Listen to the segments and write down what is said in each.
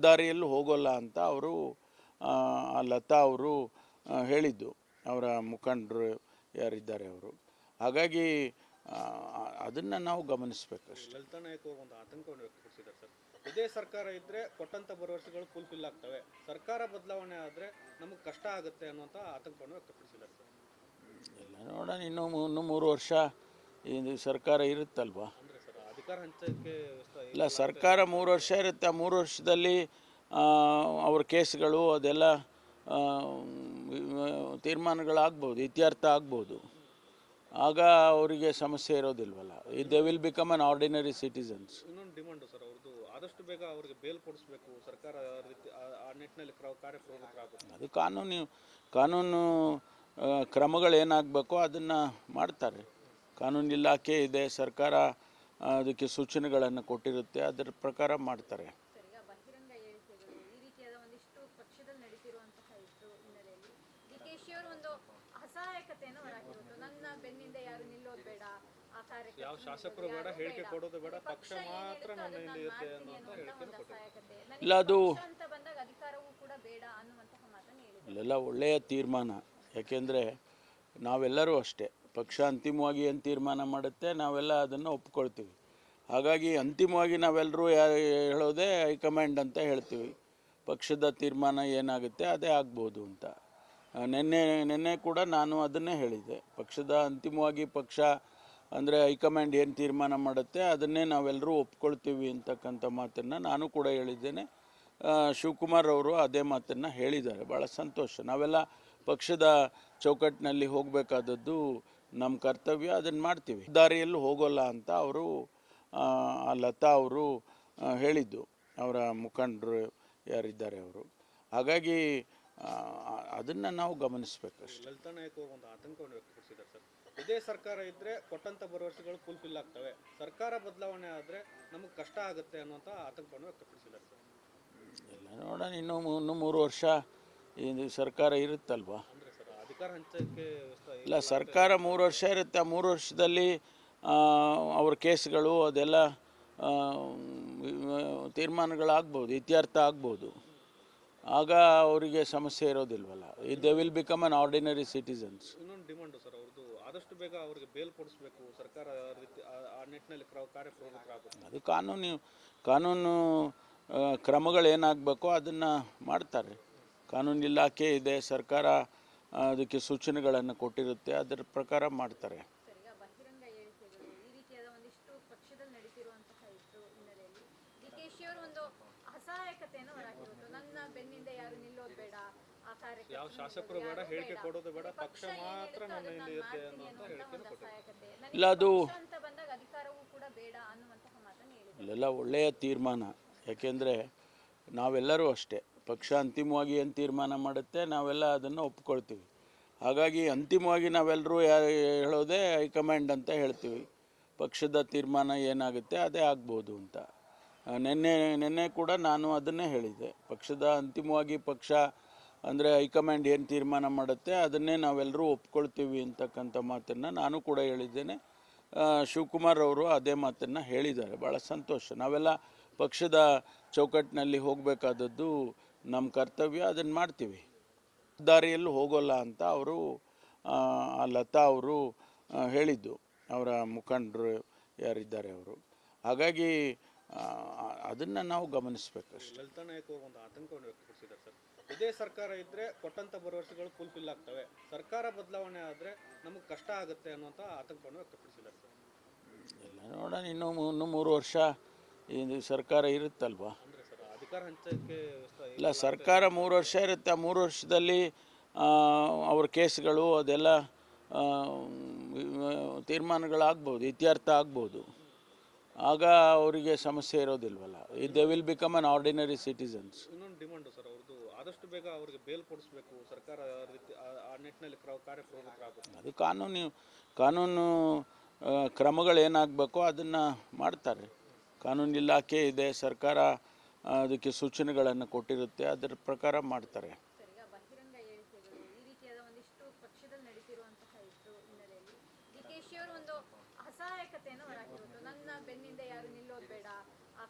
ದಾರಿಯಲ್ಲಿ ಹೋಗೋಲ್ಲ ಅಂತ ಅವರು ಲತಾ ಅವರು ಹೇಳಿದ್ದು, ಅವರ ಮುಖಂಡರು ಯಾರಿದ್ದಾರೆ ಅವರು. ಹಾಗಾಗಿ ಅದನ್ನು ನಾವು ಗಮನಿಸಬೇಕಷ್ಟೆ. ಲಲಿತಾ ನಾಯಕ್ ಅವರು ಒಂದು ಆತಂಕವನ್ನು ವ್ಯಕ್ತಪಡಿಸಿದ್ದಾರೆ ಸರ್. ಇದೇ ಸರ್ಕಾರ ಇದ್ದರೆ ಕೊಟ್ಟಂಥ ಭರವಸೆಗಳು ಫುಲ್ಫಿಲ್ ಆಗ್ತವೆ, ಸರ್ಕಾರ ಬದಲಾವಣೆ ಆದರೆ ನಮಗೆ ಕಷ್ಟ ಆಗುತ್ತೆ ಅನ್ನುವಂಥ ಆತಂಕವನ್ನು ವ್ಯಕ್ತಪಡಿಸಿದ್ದಾರೆ ಸರ್. ಎಲ್ಲ ನೋಡೋಣ, ಇನ್ನೂ 3 ವರ್ಷ ಇದು ಸರ್ಕಾರ ಇರುತ್ತಲ್ವಾ. ಅಂದರೆ ಸರ್ ಅಧಿಕಾರ ಹಂಚಕ್ಕೆ ಇಲ್ಲ, ಸರ್ಕಾರ 3 ವರ್ಷ ಇರುತ್ತೆ. ಆ 3 ವರ್ಷದಲ್ಲಿ ಅವ್ರ ಕೇಸ್ಗಳು ಅದೆಲ್ಲ ತೀರ್ಮಾನಗಳಾಗ್ಬೋದು, ಇತ್ಯರ್ಥ ಆಗ್ಬೋದು. ಆಗ ಅವರಿಗೆ ಸಮಸ್ಯೆ ಇರೋದಿಲ್ವಲ್ಲ. They will become an ordinary citizens. ಇನ್ನೊಂದು ಡಿಮಾಂಡು ಸರ್ ಅವ್ರದ್ದು, ಆದಷ್ಟು ಬೇಗ ಅವರಿಗೆ ಬೇಲ್ ಕೊಡಿಸ್ಬೇಕು, ಸರ್ಕಾರ ಆ ನಿಟ್ಟಿನಲ್ಲಿ ಕಾರ್ಯಪ್ರವೃತ್ತರಾಗಬೇಕು. ಅದು ಕಾನೂನು ಕ್ರಮಗಳೇನಾಗಬೇಕೋ ಅದನ್ನು ಮಾಡ್ತಾರೆ. ಕಾನೂನು ಇಲಾಖೆ ಇದೆ, ಸರ್ಕಾರ ಅದಕ್ಕೆ ಸೂಚನೆಗಳನ್ನು ಕೊಟ್ಟಿರುತ್ತೆ, ಅದರ ಪ್ರಕಾರ ಮಾಡ್ತಾರೆ. ಯಾವ ಶಾಸಕರು ಬೇಡ, ಹೇಳಿಕೆ ಕೊಡೋದು ಬೇಡ, ಪಕ್ಷ ಮಾತ್ರ ನನ್ನ ಹಿಂದೆ ಇರುತ್ತೆ ಅನ್ನುವಂಥ ಹೇಳಿಕೆಯನ್ನು ಕೊಟ್ಟಿದ್ದಾರೆ. ಇಲ್ಲ, ಅದು ಇಲ್ಲೆಲ್ಲ ಒಳ್ಳೆಯ ತೀರ್ಮಾನ. ಯಾಕೆಂದರೆ ನಾವೆಲ್ಲರೂ ಅಷ್ಟೇ, ಪಕ್ಷ ಅಂತಿಮವಾಗಿ ಏನು ತೀರ್ಮಾನ ಮಾಡುತ್ತೆ ನಾವೆಲ್ಲ ಅದನ್ನು ಒಪ್ಕೊಳ್ತೀವಿ. ಹಾಗಾಗಿ ಅಂತಿಮವಾಗಿ ನಾವೆಲ್ಲರೂ ಹೇಳೋದೇ ಹೈಕಮಾಂಡ್ ಅಂತ ಹೇಳ್ತೀವಿ. ಪಕ್ಷದ ತೀರ್ಮಾನ ಏನಾಗುತ್ತೆ ಅದೇ ಆಗ್ಬೋದು ಅಂತ. ನಿನ್ನೆ ಕೂಡ ನಾನು ಅದನ್ನೇ ಹೇಳಿದ್ದೆ. ಪಕ್ಷದ ಅಂತಿಮವಾಗಿ ಪಕ್ಷ ಅಂದರೆ ಹೈಕಮಾಂಡ್ ಏನು ತೀರ್ಮಾನ ಮಾಡುತ್ತೆ ಅದನ್ನೇ ನಾವೆಲ್ಲರೂ ಒಪ್ಕೊಳ್ತೀವಿ ಅಂತಕ್ಕಂಥ ಮಾತನ್ನು ನಾನು ಕೂಡ ಹೇಳಿದ್ದೇನೆ. ಶಿವಕುಮಾರ್ ಅವರು ಅದೇ ಮಾತನ್ನು ಹೇಳಿದ್ದಾರೆ. ಭಾಳ ಸಂತೋಷ. ನಾವೆಲ್ಲ ಪಕ್ಷದ ಚೌಕಟ್ಟಿನಲ್ಲಿ ಹೋಗಬೇಕಾದದ್ದು ನಮ್ಮ ಕರ್ತವ್ಯ, ಅದನ್ನು ಮಾಡ್ತೀವಿ. ದಾರಿಯಲ್ಲಿ ಹೋಗೋಲ್ಲ ಅಂತ ಅವರು ಲತಾ ಅವರು ಹೇಳಿದ್ದು, ಅವರ ಮುಖಂಡರು ಯಾರಿದ್ದಾರೆ ಅವರು. ಹಾಗಾಗಿ ಅದನ್ನು ನಾವು ಗಮನಿಸಬೇಕಷ್ಟೆ. ಲಲಿತಾ ನಾಯಕ್ ಅವರು ಒಂದು ಆತಂಕವನ್ನು ವ್ಯಕ್ತಪಡಿಸಿದ್ದಾರೆ ಸರ್. ಇದೇ ಸರ್ಕಾರ ಇದ್ದರೆ ಕೊಟ್ಟಂಥ ಭರವಸೆಗಳು ಫುಲ್ಫಿಲ್ ಆಗ್ತವೆ, ಸರ್ಕಾರ ಬದಲಾವಣೆ ಆದರೆ ನಮಗೆ ಕಷ್ಟ ಆಗುತ್ತೆ ಅನ್ನುವಂಥ ಆತಂಕವನ್ನು ವ್ಯಕ್ತಪಡಿಸಿದ್ದಾರೆ ಸರ್. ಎಲ್ಲ ನೋಡೋಣ, ಇನ್ನೂ 3 ವರ್ಷ ಇದು ಸರ್ಕಾರ ಇರುತ್ತಲ್ವಾ. ಅಂದರೆ ಸರ್ ಅಧಿಕಾರ ಹಂಚಕ್ಕೆ ಇಲ್ಲ, ಸರ್ಕಾರ 3 ವರ್ಷ ಇರುತ್ತೆ. ಆ 3 ವರ್ಷದಲ್ಲಿ ಅವ್ರ ಕೇಸ್ಗಳು ಅದೆಲ್ಲ ತೀರ್ಮಾನಗಳಾಗ್ಬೋದು, ಇತ್ಯರ್ಥ ಆಗ್ಬೋದು. ಆಗ ಅವರಿಗೆ ಸಮಸ್ಯೆ ಇರೋದಿಲ್ವಲ್ಲ. They will become an ordinary citizens. ಇನ್ನೊಂದು ಡಿಮಾಂಡು ಸರ್ ಅವ್ರದ್ದು, ಆದಷ್ಟು ಬೇಗ ಅವರಿಗೆ ಬೇಲ್ ಕೊಡಿಸ್ಬೇಕು, ಸರ್ಕಾರ ಆ ನಿಟ್ಟಿನಲ್ಲಿ ಕಾರ್ಯಪ್ರವೃತ್ತರಾಗಬೇಕು. ಅದು ಕಾನೂನು ಕ್ರಮಗಳೇನಾಗಬೇಕೋ ಅದನ್ನು ಮಾಡ್ತಾರೆ. ಕಾನೂನು ಇಲಾಖೆ ಇದೆ, ಸರ್ಕಾರ ಅದಕ್ಕೆ ಸೂಚನೆಗಳನ್ನು ಕೊಟ್ಟಿರುತ್ತೆ, ಅದರ ಪ್ರಕಾರ ಮಾಡ್ತಾರೆ. ಯಾವ ಶಾಸಕರು ಬೇಡ, ಹೇಳಿಕೆ ಕೊಡೋದು ಬೇಡ, ಪಕ್ಷ ಮಾತ್ರ ನನ್ನ ಹಿಂದೆ ಇರುತ್ತೆ ಅನ್ನುವಂಥ ಹೇಳಿಕೆಯನ್ನು ಕೊಟ್ಟಿದ್ದಾರೆ. ಇಲ್ಲ, ಅದು ಇಲ್ಲೆಲ್ಲ ಒಳ್ಳೆಯ ತೀರ್ಮಾನ. ಯಾಕೆಂದರೆ ನಾವೆಲ್ಲರೂ ಅಷ್ಟೇ, ಪಕ್ಷ ಅಂತಿಮವಾಗಿ ಏನು ತೀರ್ಮಾನ ಮಾಡುತ್ತೆ ನಾವೆಲ್ಲ ಅದನ್ನು ಒಪ್ಕೊಳ್ತೀವಿ. ಹಾಗಾಗಿ ಅಂತಿಮವಾಗಿ ನಾವೆಲ್ಲರೂ ಹೇಳೋದೇ ಹೈಕಮಾಂಡ್ ಅಂತ ಹೇಳ್ತೀವಿ. ಪಕ್ಷದ ತೀರ್ಮಾನ ಏನಾಗುತ್ತೆ ಅದೇ ಆಗ್ಬೋದು ಅಂತ. ನಿನ್ನೆ ಕೂಡ ನಾನು ಅದನ್ನೇ ಹೇಳಿದ್ದೆ. ಪಕ್ಷದ ಅಂತಿಮವಾಗಿ ಪಕ್ಷ ಅಂದರೆ ಹೈಕಮಾಂಡ್ ಏನು ತೀರ್ಮಾನ ಮಾಡುತ್ತೆ ಅದನ್ನೇ ನಾವೆಲ್ಲರೂ ಒಪ್ಕೊಳ್ತೀವಿ ಅಂತಕ್ಕಂಥ ಮಾತನ್ನು ನಾನು ಕೂಡ ಹೇಳಿದ್ದೇನೆ. ಶಿವಕುಮಾರ್ ಅವರು ಅದೇ ಮಾತನ್ನು ಹೇಳಿದ್ದಾರೆ. ಭಾಳ ಸಂತೋಷ. ನಾವೆಲ್ಲ ಪಕ್ಷದ ಚೌಕಟ್ಟಿನಲ್ಲಿ ಹೋಗಬೇಕಾದದ್ದು ನಮ್ಮ ಕರ್ತವ್ಯ, ಅದನ್ನು ಮಾಡ್ತೀವಿ. ದಾರಿಯಲ್ಲಿ ಹೋಗೋಲ್ಲ ಅಂತ ಅವರು ಲತಾ ಅವರು ಹೇಳಿದ್ದು, ಅವರ ಮುಖಂಡರು ಯಾರಿದ್ದಾರೆ ಅವರು. ಹಾಗಾಗಿ ಅದನ್ನು ನಾವು ಗಮನಿಸಬೇಕಷ್ಟೆ. ಲಲಿತಾ ನಾಯಕ್ ಅವರು ಒಂದು ಆತಂಕವನ್ನು ವ್ಯಕ್ತಪಡಿಸಿದ್ದಾರೆ ಸರ್. ಇದೇ ಸರ್ಕಾರ ಇದ್ದರೆ ಕೊಟ್ಟಂಥ ಭರವಸೆಗಳು ಫುಲ್ಫಿಲ್ ಆಗ್ತವೆ, ಸರ್ಕಾರ ಬದಲಾವಣೆ ಆದರೆ ನಮಗೆ ಕಷ್ಟ ಆಗುತ್ತೆ ಅನ್ನುವಂಥ ಆತಂಕವನ್ನು ವ್ಯಕ್ತಪಡಿಸಿದ್ದಾರೆ ಸರ್. ಎಲ್ಲ ನೋಡೋಣ, ಇನ್ನೂ 3 ವರ್ಷ ಇದು ಸರ್ಕಾರ ಇರುತ್ತಲ್ವಾ. ಅಂದರೆ ಸರ್ ಅಧಿಕಾರ ಹಂಚಕ್ಕೆ ಇಲ್ಲ, ಸರ್ಕಾರ 3 ವರ್ಷ ಇರುತ್ತೆ. ಆ 3 ವರ್ಷದಲ್ಲಿ ಅವ್ರ ಕೇಸ್ಗಳು ಅದೆಲ್ಲ ತೀರ್ಮಾನಗಳಾಗ್ಬೋದು, ಇತ್ಯರ್ಥ ಆಗ್ಬೋದು. ಆಗ ಅವರಿಗೆ ಸಮಸ್ಯೆ ಇರೋದಿಲ್ವಲ್ಲ. They will become an ordinary citizens. ಇನ್ನೊಂದು ಡಿಮಾಂಡು ಸರ್ ಅವ್ರದ್ದು, ಆದಷ್ಟು ಬೇಗ ಅವರಿಗೆ ಬೇಲ್ ಕೊಡಿಸ್ಬೇಕು, ಸರ್ಕಾರ ಆ ನಿಟ್ಟಿನಲ್ಲಿ ಕಾರ್ಯಪ್ರವೃತ್ತರಾಗಬೇಕು. ಅದು ಕಾನೂನು ಕ್ರಮಗಳೇನಾಗಬೇಕೋ ಅದನ್ನು ಮಾಡ್ತಾರೆ. ಕಾನೂನು ಇಲಾಖೆ ಇದೆ, ಸರ್ಕಾರ ಅದಕ್ಕೆ ಸೂಚನೆಗಳನ್ನು ಕೊಟ್ಟಿರುತ್ತೆ, ಅದರ ಪ್ರಕಾರ ಮಾಡ್ತಾರೆ.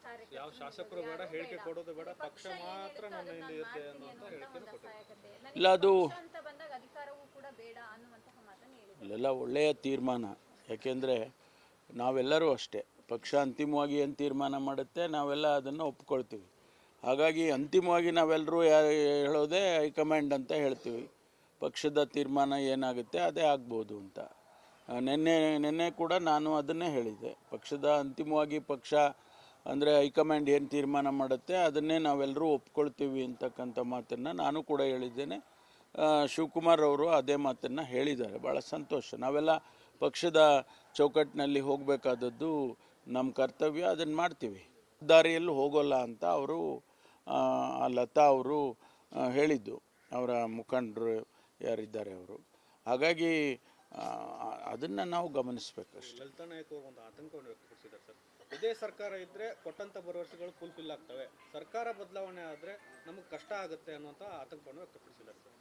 ಕಾರ್ಯಕ್ಕೆ ಯಾವ ಶಾಸಕರು ಬೇಡ, ಹೇಳಿಕೆ ಕೊಡೋದು ಬೇಡ, ಪಕ್ಷ ಮಾತ್ರ ನನ್ನ ಹಿಂದೆ ಇರುತ್ತೆ ಅನ್ನುವಂಥ ಹೇಳಿಕೆಯನ್ನು ಕೊಟ್ಟಿದ್ದಾರೆ. ಅಸಹಾಯಕತೆ ಇಲ್ಲ ಅದು ಪಕ್ಷ ಅಂತ ಬಂದಾಗ ಅಧಿಕಾರವೂ ಕೂಡ ಬೇಡ ಅನ್ನುವಂತಹ ಮಾತನ್ನು ಹೇಳಿದ್ದಾರೆ. ಇಲ್ಲೆಲ್ಲ ಒಳ್ಳೆಯ ತೀರ್ಮಾನ. ಯಾಕೆಂದರೆ ನಾವೆಲ್ಲರೂ ಅಷ್ಟೇ, ಪಕ್ಷ ಅಂತಿಮವಾಗಿ ಏನು ತೀರ್ಮಾನ ಮಾಡುತ್ತೆ ನಾವೆಲ್ಲ ಅದನ್ನು ಒಪ್ಕೊಳ್ತೀವಿ. ಹಾಗಾಗಿ ಅಂತಿಮವಾಗಿ ನಾವೆಲ್ಲರೂ ಹೇಳೋದೇ ಹೈಕಮಾಂಡ್ ಅಂತ ಹೇಳ್ತೀವಿ. ಪಕ್ಷದ ತೀರ್ಮಾನ ಏನಾಗುತ್ತೆ ಅದೇ ಆಗ್ಬೋದು ಅಂತ. ನಿನ್ನೆ ಕೂಡ ನಾನು ಅದನ್ನೇ ಹೇಳಿದೆ. ಪಕ್ಷದ ಅಂತಿಮವಾಗಿ ಪಕ್ಷ ಅಂದರೆ ಹೈಕಮಾಂಡ್ ಏನು ತೀರ್ಮಾನ ಮಾಡುತ್ತೆ ಅದನ್ನೇ ನಾವೆಲ್ಲರೂ ಒಪ್ಕೊಳ್ತೀವಿ ಅಂತಕ್ಕಂಥ ಮಾತನ್ನು ನಾನು ಕೂಡ ಹೇಳಿದ್ದೇನೆ. ಶಿವಕುಮಾರ್ ಅವರು ಅದೇ ಮಾತನ್ನು ಹೇಳಿದ್ದಾರೆ. ಭಾಳ ಸಂತೋಷ. ನಾವೆಲ್ಲ ಪಕ್ಷದ ಚೌಕಟ್ಟಿನಲ್ಲಿ ಹೋಗಬೇಕಾದದ್ದು ನಮ್ಮ ಕರ್ತವ್ಯ, ಅದನ್ನು ಮಾಡ್ತೀವಿ. ದಾರಿಯಲ್ಲೂ ಹೋಗೋಲ್ಲ ಅಂತ ಅವರು ಲತಾ ಅವರು ಹೇಳಿದ್ದು, ಅವರ ಮುಖಂಡರು ಯಾರಿದ್ದಾರೆ ಅವರು. ಹಾಗಾಗಿ ಅದನ್ನು ನಾವು ಗಮನಿಸಬೇಕಷ್ಟೆ. ಲಲಿತಾ ನಾಯಕ್ ಅವರು ಒಂದು ಆತಂಕವನ್ನು ವ್ಯಕ್ತಪಡಿಸಿದ್ದಾರೆ ಸರ್. ಇದೇ ಸರ್ಕಾರ ಇದ್ದರೆ ಕೊಟ್ಟಂಥ ಭರವಸೆಗಳು ಫುಲ್ಫಿಲ್ ಆಗ್ತವೆ, ಸರ್ಕಾರ ಬದಲಾವಣೆ ಆದರೆ ನಮಗೆ ಕಷ್ಟ ಆಗುತ್ತೆ ಅನ್ನುವಂಥ ಆತಂಕವನ್ನು ವ್ಯಕ್ತಪಡಿಸಿದ್ದಾರೆ ಸರ್.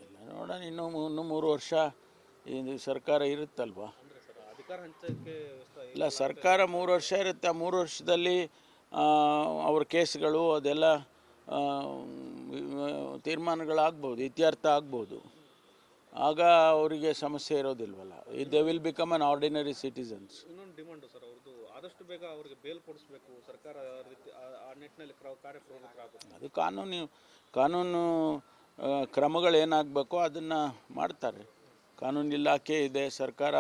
ಎಲ್ಲ ನೋಡೋಣ, ಇನ್ನೂ 3 ವರ್ಷ ಇದು ಸರ್ಕಾರ ಇರುತ್ತಲ್ವಾ. ಅಂದರೆ ಸರ್ ಅಧಿಕಾರ ಹಂಚಕ್ಕೆ ಇಲ್ಲ, ಸರ್ಕಾರ 3 ವರ್ಷ ಇರುತ್ತೆ. ಆ 3 ವರ್ಷದಲ್ಲಿ ಅವ್ರ ಕೇಸ್ಗಳು ಅದೆಲ್ಲ ತೀರ್ಮಾನಗಳಾಗ್ಬೋದು, ಇತ್ಯರ್ಥ ಆಗ್ಬೋದು. ಆಗ ಅವರಿಗೆ ಸಮಸ್ಯೆ ಇರೋದಿಲ್ವಲ್ಲ. They will become an ordinary citizens. ಇನ್ನೊಂದು ಡಿಮಾಂಡು ಸರ್ ಅವ್ರದ್ದು, ಆದಷ್ಟು ಬೇಗ ಅವರಿಗೆ ಬೇಲ್ ಕೊಡಿಸ್ಬೇಕು, ಸರ್ಕಾರ ಆ ನಿಟ್ಟಿನಲ್ಲಿ ಕಾರ್ಯಪ್ರವೃತ್ತರಾಗಬೇಕು. ಅದು ಕಾನೂನು ಕ್ರಮಗಳೇನಾಗಬೇಕೋ ಅದನ್ನು ಮಾಡ್ತಾರೆ. ಕಾನೂನು ಇಲಾಖೆ ಇದೆ, ಸರ್ಕಾರ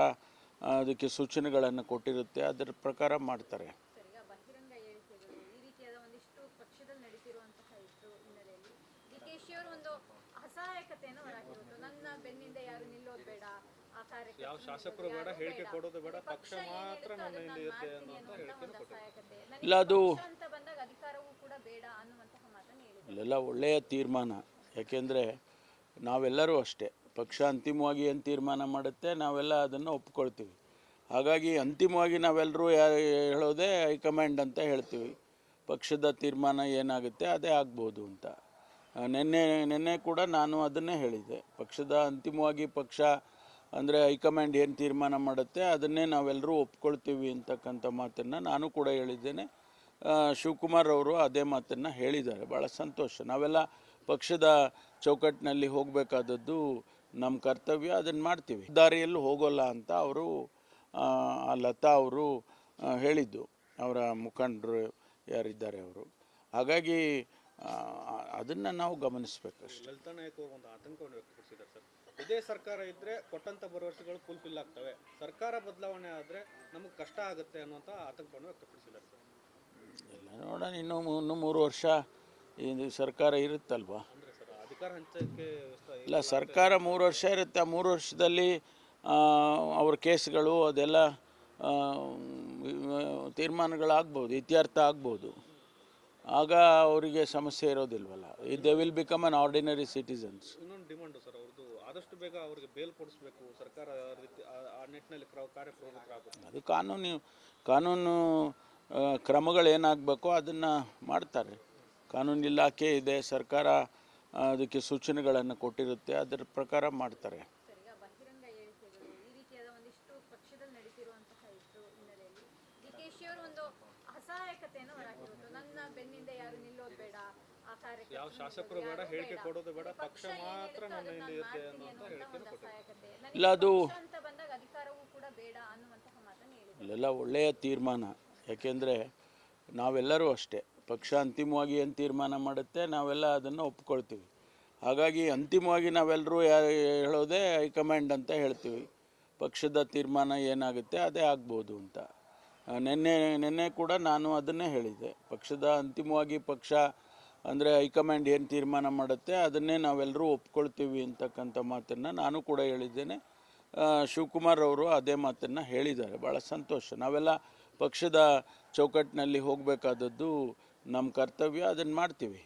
ಅದಕ್ಕೆ ಸೂಚನೆಗಳನ್ನು ಕೊಟ್ಟಿರುತ್ತೆ, ಅದರ ಪ್ರಕಾರ ಮಾಡ್ತಾರೆ. ಈಗ ಬಹಿರಂಗ ಹೇಳಿಕೆಗಳು ಈ ರೀತಿಯಾದ ಒಂದಿಷ್ಟು ಪಕ್ಷದಲ್ಲಿ ನಡೀತಿರುವಂತಹ ಇಷ್ಟು ಹಿನ್ನೆಲೆಯಲ್ಲಿ ಡಿಕೆಶಿ ಅವರು ಒಂದು ಅಸಹಾಯಕತೆಯನ್ನು ಹೊರಹಾಕಿರುವುದು, ನನ್ನ ಬೆನ್ನಿಂದ ಯಾರು ನಿಲ್ಲೋದು ಬೇಡ, ಆ ಕಾರ್ಯಕ್ಕೆ ಯಾವ ಶಾಸಕರು ಬೇಡ, ಹೇಳಿಕೆ ಕೊಡೋದು ಬೇಡ, ಪಕ್ಷ ಮಾತ್ರ ನನ್ನ ಹಿಂದೆ ಇರುತ್ತೆ ಅನ್ನುವಂಥ ಹೇಳಿಕೆಯನ್ನು ಕೊಟ್ಟಿದ್ದಾರೆ. ಅಸಹಾಯಕತೆ ಇಲ್ಲ ಅದು ಪಕ್ಷ ಅಂತ ಬಂದಾಗ ಅಧಿಕಾರವೂ ಕೂಡ ಬೇಡ ಅನ್ನುವಂತಹ ಮಾತನ್ನು ಹೇಳಿದ್ದಾರೆ. ಇಲ್ಲೆಲ್ಲ ಒಳ್ಳೆಯ ತೀರ್ಮಾನ. ಯಾಕೆಂದರೆ ನಾವೆಲ್ಲರೂ ಅಷ್ಟೇ, ಪಕ್ಷ ಅಂತಿಮವಾಗಿ ಏನು ತೀರ್ಮಾನ ಮಾಡುತ್ತೆ ನಾವೆಲ್ಲ ಅದನ್ನು ಒಪ್ಕೊಳ್ತೀವಿ. ಹಾಗಾಗಿ ಅಂತಿಮವಾಗಿ ನಾವೆಲ್ಲರೂ ಹೇಳೋದೇ ಹೈಕಮಾಂಡ್ ಅಂತ ಹೇಳ್ತೀವಿ. ಪಕ್ಷದ ತೀರ್ಮಾನ ಏನಾಗುತ್ತೆ ಅದೇ ಆಗ್ಬೋದು ಅಂತ. ನಿನ್ನೆ ಕೂಡ ನಾನು ಅದನ್ನೇ ಹೇಳಿದೆ. ಪಕ್ಷದ ಅಂತಿಮವಾಗಿ ಪಕ್ಷ ಅಂದರೆ ಹೈಕಮಾಂಡ್ ಏನು ತೀರ್ಮಾನ ಮಾಡುತ್ತೆ ಅದನ್ನೇ ನಾವೆಲ್ಲರೂ ಒಪ್ಕೊಳ್ತೀವಿ ಅಂತಕ್ಕಂಥ ಮಾತನ್ನು ನಾನು ಕೂಡ ಹೇಳಿದ್ದೇನೆ. ಶಿವಕುಮಾರ್ ಅವರು ಅದೇ ಮಾತನ್ನು ಹೇಳಿದ್ದಾರೆ. ಭಾಳ ಸಂತೋಷ. ನಾವೆಲ್ಲ ಪಕ್ಷದ ಚೌಕಟ್ಟಿನಲ್ಲಿ ಹೋಗಬೇಕಾದದ್ದು ನಮ್ಮ ಕರ್ತವ್ಯ, ಅದನ್ನು ಮಾಡ್ತೀವಿ. ದಾರಿಯಲ್ಲೂ ಹೋಗೋಲ್ಲ ಅಂತ ಅವರು ಲತಾ ಅವರು ಹೇಳಿದ್ದು, ಅವರ ಮುಖಂಡರು ಯಾರಿದ್ದಾರೆ ಅವರು. ಹಾಗಾಗಿ ಅದನ್ನು ನಾವು ಗಮನಿಸಬೇಕಷ್ಟೆ. ಲಲಿತಾ ನಾಯಕ್ ಅವರು ಒಂದು ಆತಂಕವನ್ನು ವ್ಯಕ್ತಪಡಿಸಿದ್ದಾರೆ ಸರ್. ಇದೇ ಸರ್ಕಾರ ಇದ್ದರೆ ಕೊಟ್ಟಂಥ ಭರವಸೆಗಳು ಫುಲ್ಫಿಲ್ ಆಗ್ತವೆ, ಸರ್ಕಾರ ಬದಲಾವಣೆ ಆದರೆ ನಮಗೆ ಕಷ್ಟ ಆಗುತ್ತೆ ಅನ್ನುವಂಥ ಆತಂಕವನ್ನು ವ್ಯಕ್ತಪಡಿಸಿದ್ದಾರೆ ಸರ್. ಎಲ್ಲ ನೋಡೋಣ, ಇನ್ನೂ 3 ವರ್ಷ ಇದು ಸರ್ಕಾರ ಇರುತ್ತಲ್ವಾ. ಅಂದರೆ ಸರ್ ಅಧಿಕಾರ ಹಂಚಕ್ಕೆ ಇಲ್ಲ, ಸರ್ಕಾರ 3 ವರ್ಷ ಇರುತ್ತೆ. ಆ 3 ವರ್ಷದಲ್ಲಿ ಅವ್ರ ಕೇಸ್ಗಳು ಅದೆಲ್ಲ ತೀರ್ಮಾನಗಳಾಗ್ಬೋದು, ಇತ್ಯರ್ಥ ಆಗ್ಬೋದು. ಆಗ ಅವರಿಗೆ ಸಮಸ್ಯೆ ಇರೋದಿಲ್ವಲ್ಲ. They will become an ordinary citizens. ಇನ್ನೊಂದು ಡಿಮಾಂಡು ಸರ್ ಅವ್ರದ್ದು, ಆದಷ್ಟು ಬೇಗ ಅವರಿಗೆ ಬೇಲ್ ಕೊಡಿಸ್ಬೇಕು, ಸರ್ಕಾರ ಆ ನಿಟ್ಟಿನಲ್ಲಿ ಕಾರ್ಯಪ್ರವೃತ್ತರಾಗಬೇಕು. ಅದು ಕಾನೂನು ಕ್ರಮಗಳೇನಾಗಬೇಕೋ ಅದನ್ನು ಮಾಡ್ತಾರೆ. ಕಾನೂನು ಇಲಾಖೆ ಇದೆ, ಸರ್ಕಾರ ಅದಕ್ಕೆ ಸೂಚನೆಗಳನ್ನು ಕೊಟ್ಟಿರುತ್ತೆ, ಅದರ ಪ್ರಕಾರ ಮಾಡ್ತಾರೆ. ಈಗ ಬಹಿರಂಗ ಹೇಳಿಕೆಗಳು ಈ ರೀತಿಯಾದ ಒಂದಿಷ್ಟು ಪಕ್ಷದಲ್ಲಿ ನಡೀತಿರುವಂತಹ ಇಷ್ಟು ಹಿನ್ನೆಲೆಯಲ್ಲಿ ಡಿಕೆಶಿ ಅವರು ಒಂದು ಅಸಹಾಯಕತೆಯನ್ನು ಹೊರಹಾಕಿರುವುದು, ನನ್ನ ಬೆನ್ನಿಂದ ಯಾರು ನಿಲ್ಲೋದು ಬೇಡ, ಆ ಕಾರ್ಯಕ್ಕೆ ಯಾವ ಶಾಸಕರು ಬೇಡ, ಹೇಳಿಕೆ ಕೊಡೋದು ಬೇಡ, ಪಕ್ಷ ಮಾತ್ರ ನನ್ನ ಹಿಂದೆ ಇರುತ್ತೆ ಅನ್ನುವಂಥ ಹೇಳಿಕೆಯನ್ನು ಕೊಟ್ಟಿದ್ದಾರೆ. ಅಸಹಾಯಕತೆ ಇಲ್ಲ ಅದು ಪಕ್ಷ ಅಂತ ಬಂದಾಗ ಅಧಿಕಾರವೂ ಕೂಡ ಬೇಡ ಅನ್ನುವಂತಹ ಮಾತನ್ನು ಹೇಳಿದ್ದಾರೆ. ಇಲ್ಲೆಲ್ಲ ಒಳ್ಳೆಯ ತೀರ್ಮಾನ. ಯಾಕೆಂದರೆ ನಾವೆಲ್ಲರೂ ಅಷ್ಟೇ, ಪಕ್ಷ ಅಂತಿಮವಾಗಿ ಏನು ತೀರ್ಮಾನ ಮಾಡುತ್ತೆ ನಾವೆಲ್ಲ ಅದನ್ನು ಒಪ್ಕೊಳ್ತೀವಿ. ಹಾಗಾಗಿ ಅಂತಿಮವಾಗಿ ನಾವೆಲ್ಲರೂ ಹೇಳೋದೇ ಹೈಕಮಾಂಡ್ ಅಂತ ಹೇಳ್ತೀವಿ. ಪಕ್ಷದ ತೀರ್ಮಾನ ಏನಾಗುತ್ತೆ ಅದೇ ಆಗ್ಬೋದು ಅಂತ. ನಿನ್ನೆ ಕೂಡ ನಾನು ಅದನ್ನೇ ಹೇಳಿದೆ. ಪಕ್ಷದ ಅಂತಿಮವಾಗಿ ಪಕ್ಷ ಅಂದರೆ ಹೈಕಮಾಂಡ್ ಏನು ತೀರ್ಮಾನ ಮಾಡುತ್ತೆ ಅದನ್ನೇ ನಾವೆಲ್ಲರೂ ಒಪ್ಕೊಳ್ತೀವಿ ಅಂತಕ್ಕಂಥ ಮಾತನ್ನು ನಾನು ಕೂಡ ಹೇಳಿದ್ದೇನೆ. ಶಿವಕುಮಾರ್ ಅವರು ಅದೇ ಮಾತನ್ನು ಹೇಳಿದ್ದಾರೆ. ಭಾಳ ಸಂತೋಷ. ನಾವೆಲ್ಲ ಪಕ್ಷದ ಚೌಕಟ್ಟಿನಲ್ಲಿ ಹೋಗಬೇಕಾದದ್ದು ನಮ್ಮ ಕರ್ತವ್ಯ, ಅದನ್ನು ಮಾಡ್ತೀವಿ.